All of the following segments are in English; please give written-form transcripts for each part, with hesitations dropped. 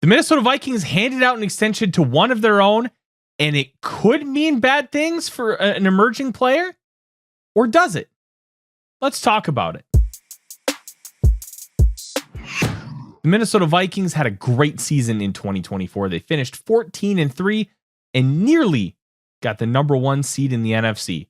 The Minnesota Vikings handed out an extension to one of their own, and it could mean bad things for an emerging player. Or does it? Let's talk about it. The Minnesota Vikings had a great season in 2024. They finished 14-3 and nearly got the number 1 seed in the NFC.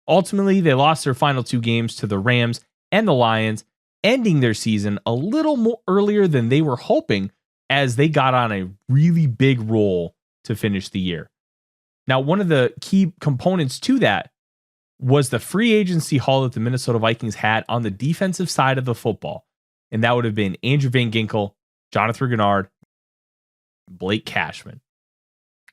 Ultimately, they lost their final 2 games to the Rams and the Lions, ending their season a little more earlier than they were hoping as they got on a really big roll to finish the year. Now, one of the key components to that was the free agency haul that the Minnesota Vikings had on the defensive side of the football. And that would have been Andrew Van Ginkel, Jonathan Grenard, Blake Cashman.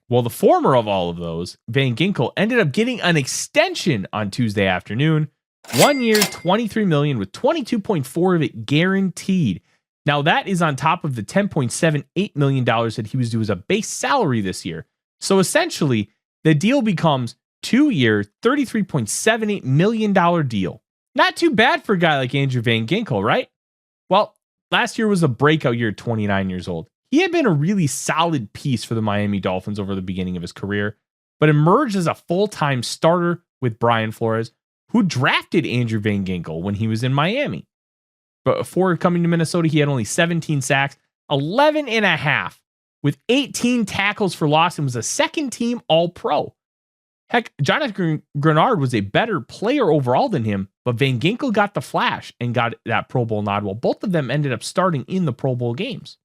Well, the former of all of those, Van Ginkel, ended up getting an extension on Tuesday afternoon. 1 year, $23 million with $22.4 of it guaranteed. Now, that is on top of the $10.78 million that he was due as a base salary this year. So essentially, the deal becomes 2-year, $33.78 million deal. Not too bad for a guy like Andrew Van Ginkel, right? Well, last year was a breakout year at 29 years old. He had been a really solid piece for the Miami Dolphins over the beginning of his career, but emerged as a full-time starter with Brian Flores, who drafted Andrew Van Ginkel when he was in Miami. But before coming to Minnesota, he had only 17 sacks, 11 and a half, with 18 tackles for loss, and was a second-team All-Pro. Heck, Jonathan Grenard was a better player overall than him, but Van Ginkel got the flash and got that Pro Bowl nod. Well, both of them ended up starting in the Pro Bowl games.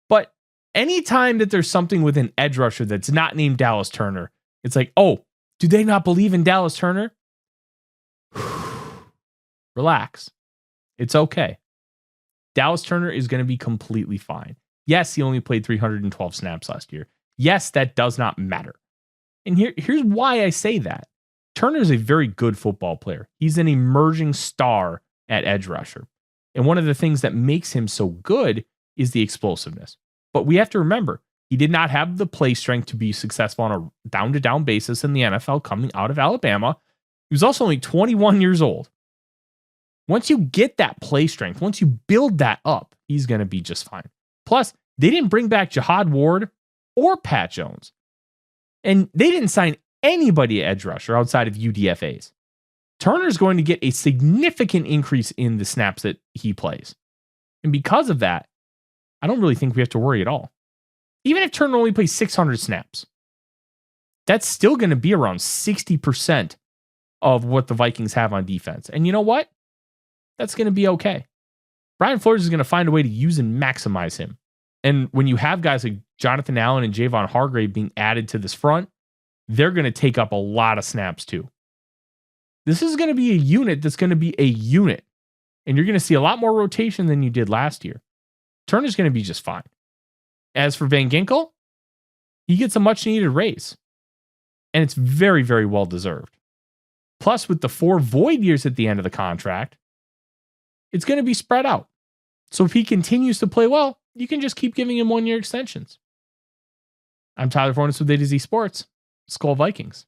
But anytime that there's something with an edge rusher that's not named Dallas Turner, it's like, oh, do they not believe in Dallas Turner? Relax. It's okay. Dallas Turner is going to be completely fine. Yes, he only played 312 snaps last year. Yes, that does not matter. And here's why I say that. Turner is a very good football player. He's an emerging star at edge rusher. And one of the things that makes him so good is the explosiveness. But we have to remember, he did not have the play strength to be successful on a down-to-down basis in the NFL coming out of Alabama. He was also only 21 years old. Once you get that play strength, once you build that up, he's going to be just fine. Plus, they didn't bring back Jihad Ward or Pat Jones. And they didn't sign anybody at edge rusher outside of UDFAs. Turner's going to get a significant increase in the snaps that he plays. And because of that, I don't really think we have to worry at all. Even if Turner only plays 600 snaps, that's still going to be around 60% of what the Vikings have on defense. And you know what? That's going to be okay. Brian Flores is going to find a way to use and maximize him. And when you have guys like Jonathan Allen and Javon Hargrave being added to this front, they're going to take up a lot of snaps too. This is going to be a unit that's going to be a unit. And you're going to see a lot more rotation than you did last year. Turner's going to be just fine. As for Van Ginkel, he gets a much needed raise. And it's very, very well deserved. Plus, with the 4 void years at the end of the contract, it's going to be spread out. So if he continues to play well, you can just keep giving him 1-year extensions. I'm Tyler Forness with A to Z Sports. Skol Vikings.